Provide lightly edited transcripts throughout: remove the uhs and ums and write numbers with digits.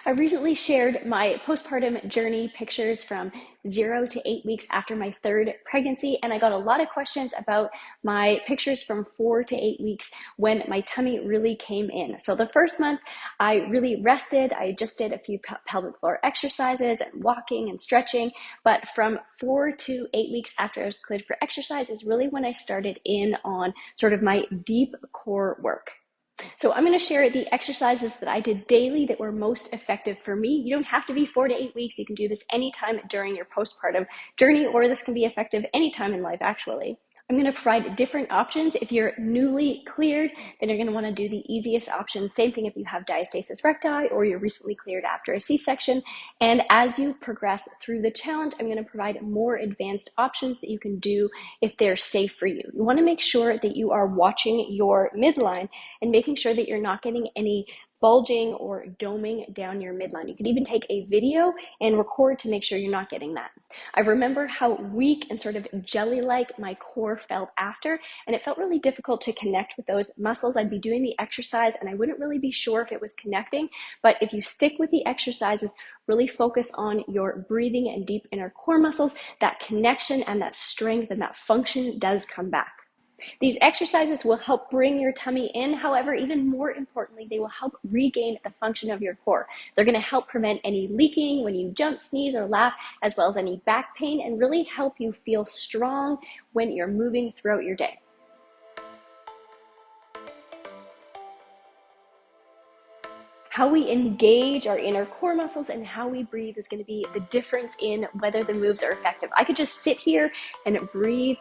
I recently shared my postpartum journey pictures from 0 to 8 weeks after my third pregnancy, and I got a lot of questions about my pictures from 4 to 8 weeks when my tummy really came in. So the first month, I really rested. I just did a few pelvic floor exercises and walking and stretching, but from 4 to 8 weeks after I was cleared for exercise is really when I started in on sort of my deep core work. So I'm going to share the exercises that I did daily that were most effective for me. You don't have to be 4 to 8 weeks. You can do this anytime during your postpartum journey, or this can be effective anytime in life, actually. I'm going to provide different options. If you're newly cleared, then you're going to want to do the easiest option. Same thing if you have diastasis recti or you're recently cleared after a C-section. And as you progress through the challenge, I'm going to provide more advanced options that you can do if they're safe for you. You want to make sure that you are watching your midline and making sure that you're not getting any bulging or doming down your midline. You could even take a video and record to make sure you're not getting that. I remember how weak and sort of jelly-like my core felt after, and it felt really difficult to connect with those muscles. I'd be doing the exercise and I wouldn't really be sure if it was connecting, but if you stick with the exercises, really focus on your breathing and deep inner core muscles, that connection and that strength and that function does come back. These exercises will help bring your tummy in. However, even more importantly, they will help regain the function of your core. They're going to help prevent any leaking when you jump, sneeze, or laugh, as well as any back pain, and really help you feel strong when you're moving throughout your day. How we engage our inner core muscles and how we breathe is going to be the difference in whether the moves are effective. I could just sit here and breathe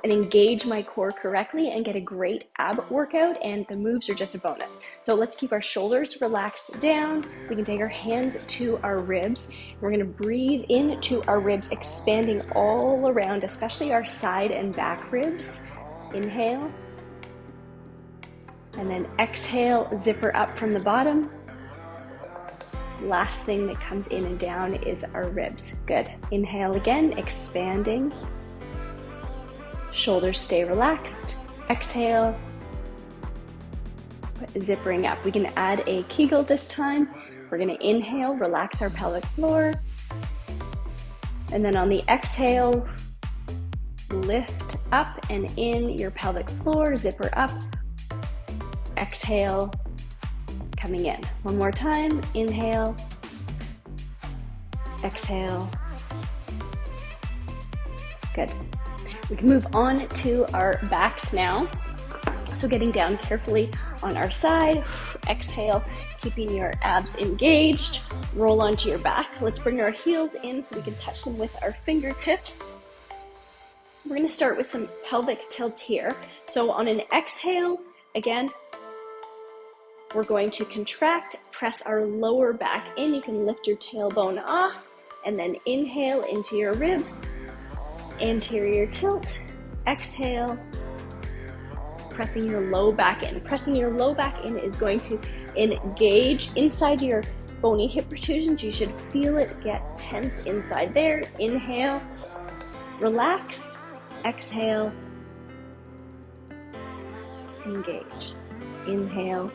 and engage my core correctly and get a great ab workout, and the moves are just a bonus. So let's keep our shoulders relaxed down. We can take our hands to our ribs. We're going to breathe into our ribs, expanding all around, especially our side and back ribs. Inhale, and then exhale, zipper up from the bottom. Last thing that comes in and down is our ribs. Good. Inhale again, expanding. Shoulders stay relaxed. Exhale, zippering up. We can add a Kegel this time. We're going to inhale, relax our pelvic floor. And then on the exhale, lift up and in your pelvic floor, zipper up. Exhale, coming in. One more time. Inhale, exhale. Good. We can move on to our backs now. So getting down carefully on our side, exhale, keeping your abs engaged, roll onto your back. Let's bring our heels in so we can touch them with our fingertips. We're going to start with some pelvic tilts here. So on an exhale, again, we're going to contract, press our lower back in. You can lift your tailbone off and then inhale into your ribs. Anterior tilt, exhale, pressing your low back in. Pressing your low back in is going to engage inside your bony hip protrusions. You should feel it get tense inside there. Inhale, relax, exhale, engage. Inhale,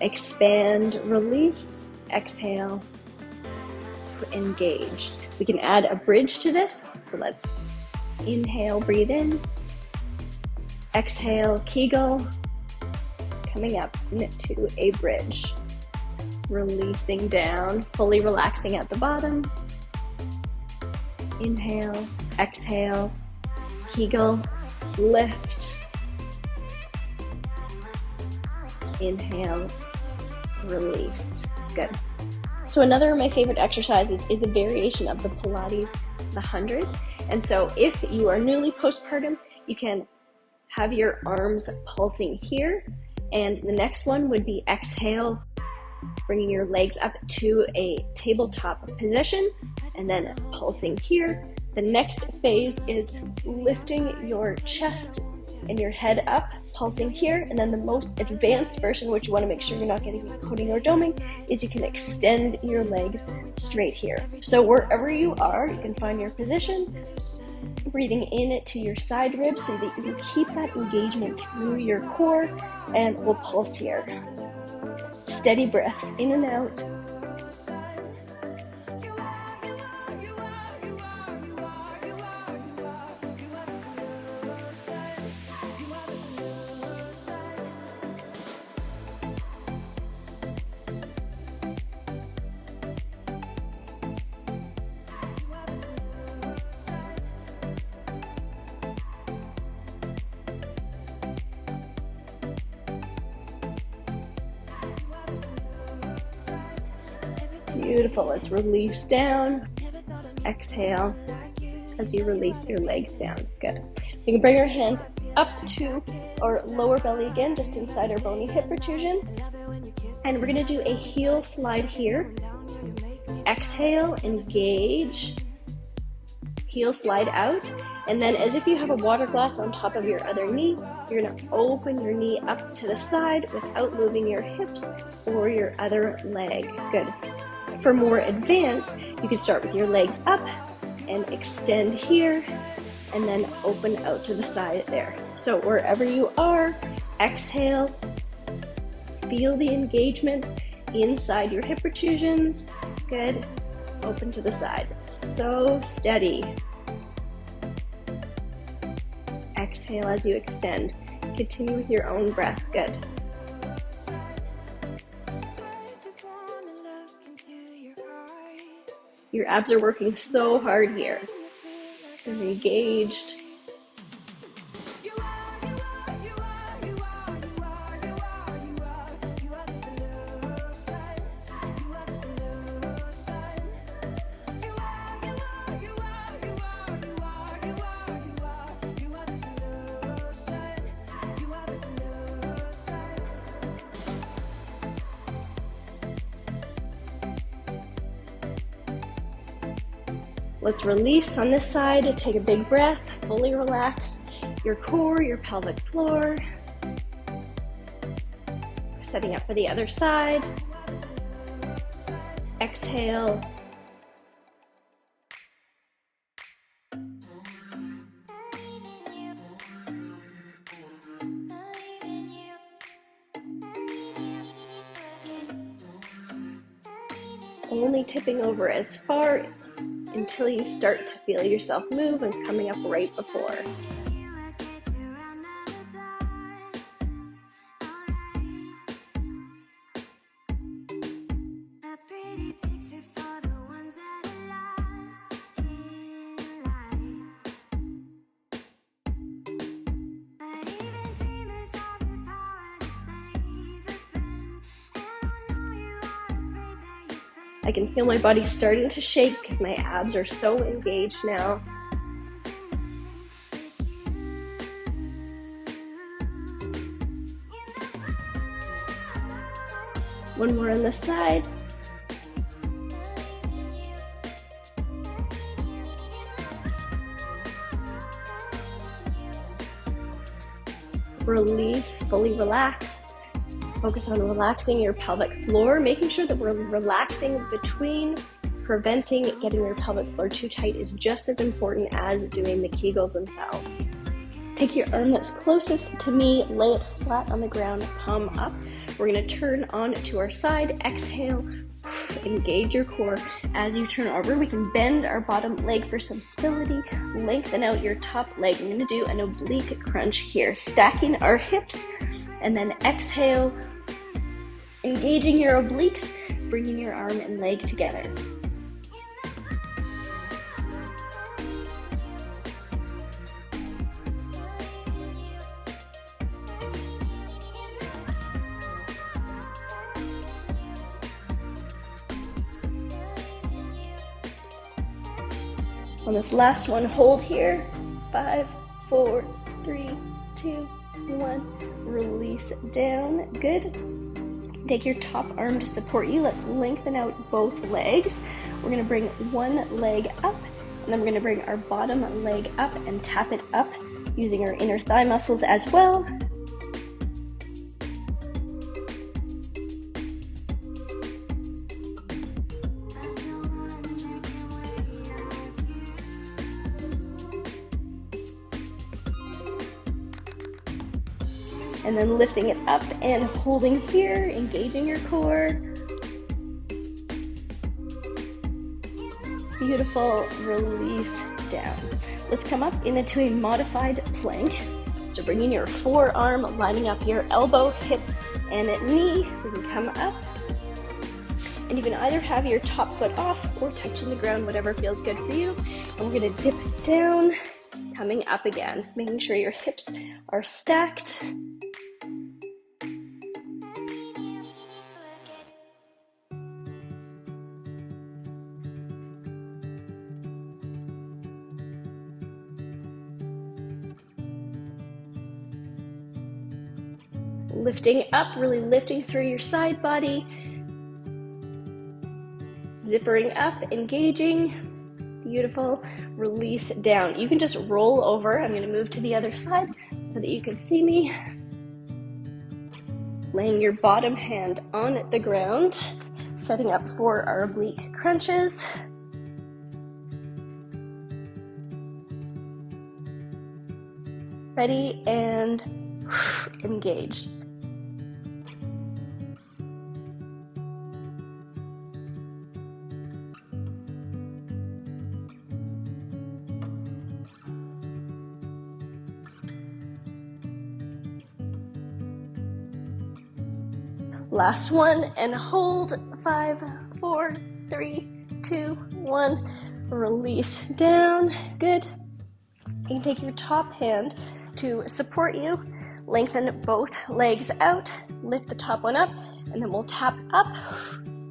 expand, release, exhale, engage. We can add a bridge to this. So let's inhale, breathe in, exhale, Kegel, coming up into a bridge, releasing down, fully relaxing at the bottom. Inhale, exhale, Kegel, lift, inhale, release. Good. So another of my favorite exercises is a variation of the Pilates, the 100. And so if you are newly postpartum, you can have your arms pulsing here. And the next one would be exhale, bringing your legs up to a tabletop position and then pulsing here. The next phase is lifting your chest and your head up, pulsing here. And then the most advanced version, which you want to make sure you're not getting coating or doming, is you can extend your legs straight here. So wherever you are, you can find your position, breathing in to your side ribs so that you can keep that engagement through your core, and we'll pulse here. steady breaths in and out. Beautiful. Let's release down. Exhale as you release your legs down. Good. We can bring our hands up to our lower belly again, just inside our bony hip protrusion. And we're going to do a heel slide here. Exhale, engage. Heel slide out. And then as if you have a water glass on top of your other knee, you're going to open your knee up to the side without moving your hips or your other leg. Good. For more advanced, you can start with your legs up and extend here and then open out to the side there. So wherever you are, exhale, feel the engagement inside your hip protrusions. Good. Open to the side. So steady. Exhale as you extend. Continue with your own breath. Good. Your abs are working so hard here. They're engaged. Let's release on this side. Take a big breath, fully relax your core, your pelvic floor. Setting up for the other side. Exhale. Only tipping over as far until you start to feel yourself move and coming up right before. I can feel my body starting to shake because my abs are so engaged now. One more on this side. Release, fully relax. Focus on relaxing your pelvic floor, making sure that we're relaxing between. Preventing getting your pelvic floor too tight is just as important as doing the Kegels themselves. Take your arm that's closest to me, lay it flat on the ground, palm up. We're going to turn on to our side. Exhale, engage your core. As you turn over, we can bend our bottom leg for some stability. Lengthen out your top leg. I'm going to do an oblique crunch here, stacking our hips. And then exhale, engaging your obliques, bringing your arm and leg together. On this last one, hold here. 5, 4, 3, 2, 1. Release down. Good. Take your top arm to support you. Let's lengthen out both legs. We're going to bring one leg up, and then we're going to bring our bottom leg up and tap it up using our inner thigh muscles as well. and then lifting it up and holding here, engaging your core. Beautiful, release down. Let's come up into a modified plank. So bringing your forearm, lining up your elbow, hip, and knee. We can come up. And you can either have your top foot off or touching the ground, whatever feels good for you. And we're gonna dip down, coming up again, making sure your hips are stacked. Lifting up, really lifting through your side body. Zippering up, engaging. Beautiful. Release down. You can just roll over. I'm going to move to the other side so that you can see me. Laying your bottom hand on the ground, setting up for our oblique crunches. Ready and engage. Last one, and hold. 5, 4, 3, 2, 1. Release down. Good. You can take your top hand to support you. Lengthen both legs out. Lift the top one up, and then we'll tap up,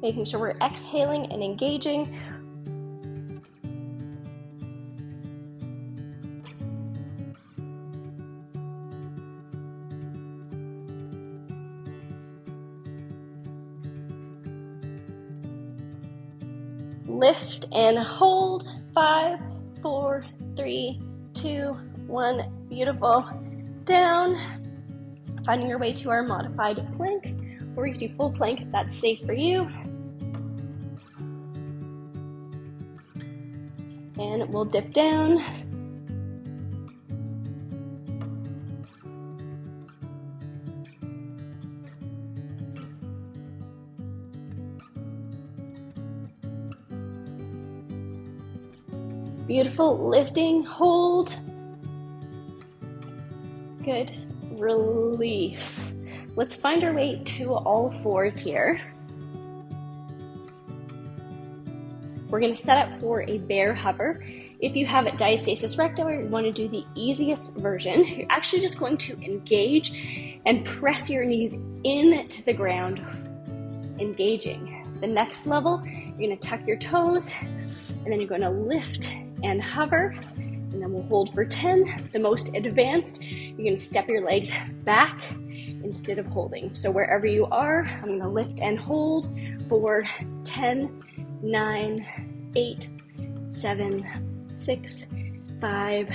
making sure we're exhaling and engaging. Lift and hold. 5, 4, 3, 2, 1. Beautiful. Down. Finding your way to our modified plank, or you can do full plank if that's safe for you. And we'll dip down. Beautiful. Lifting, hold. Good. Release. Let's find our way to all fours here. We're going to set up for a bear hover. If you have diastasis recti or you want to do the easiest version, you're actually just going to engage and press your knees into the ground, engaging. The next level, you're going to tuck your toes, and then you're going to lift and hover, and then we'll hold for 10. The most advanced, you're going to step your legs back instead of holding. So wherever you are, I'm going to lift and hold for 10, 9, 8, 7, 6, 5,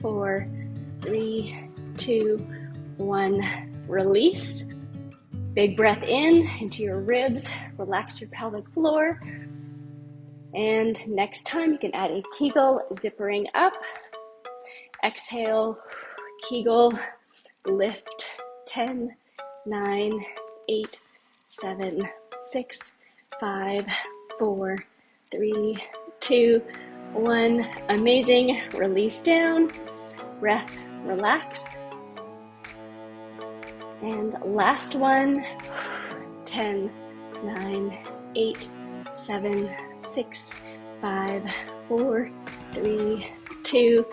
4, 3, 2, 1. Release. Big breath in into your ribs. Relax your pelvic floor. And next time you can add a Kegel, zippering up. Exhale, Kegel, lift. 10, 9, 8, 7, 6, 5, 4, 3, 2, 1. Amazing. Release down. Breath, relax. And last one. 10, 9, 8, 7, 6, 5, 4, 3, 2,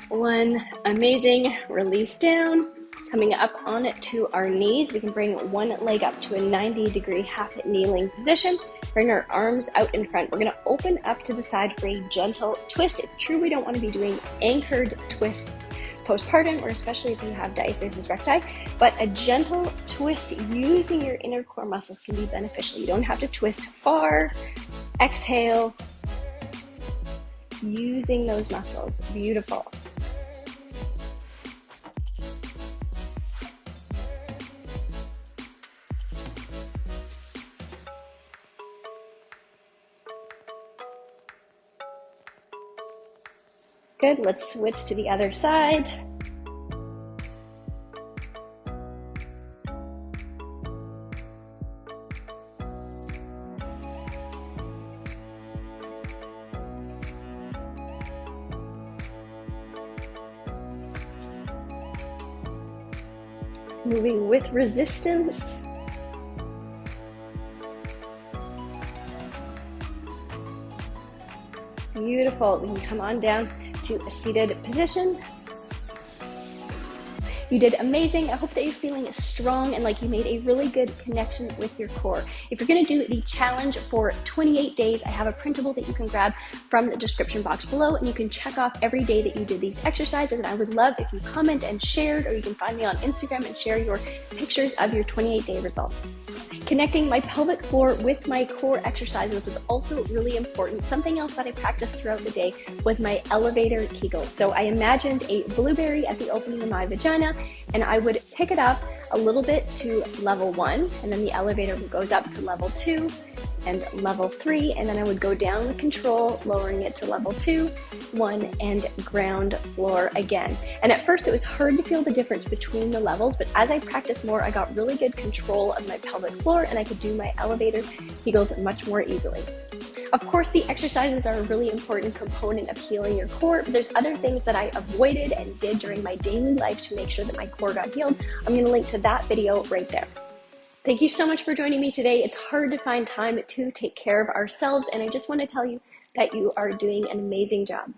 1. Amazing. Release down. Coming up on it to our knees, we can bring one leg up to a 90-degree half kneeling position. Bring our arms out in front. We're going to open up to the side for a gentle twist. It's true we don't want to be doing anchored twists postpartum, or especially if you have diastasis recti, but a gentle twist using your inner core muscles can be beneficial. You don't have to twist far. Exhale, using those muscles. Beautiful. Good, let's switch to the other side. moving with resistance. Beautiful. We can come on down to a seated position. You did amazing. I hope that you're feeling strong and like you made a really good connection with your core. If you're gonna do the challenge for 28 days, I have a printable that you can grab from the description box below, and you can check off every day that you did these exercises. And I would love if you comment and shared, or you can find me on Instagram and share your pictures of your 28-day results. Connecting my pelvic floor with my core exercises was also really important. Something else that I practiced throughout the day was my elevator Kegel. So I imagined a blueberry at the opening of my vagina, and I would pick it up a little bit to level 1, and then the elevator goes up to level 2 and level 3, and then I would go down with control, lowering it to level 2, 1, and ground floor again. And at first it was hard to feel the difference between the levels, but as I practiced more, I got really good control of my pelvic floor, and I could do my elevator Kegels much more easily. Of course, the exercises are a really important component of healing your core, but there's other things that I avoided and did during my daily life to make sure that my core got healed. I'm going to link to that video right there. Thank you so much for joining me today. It's hard to find time to take care of ourselves, and I just want to tell you that you are doing an amazing job.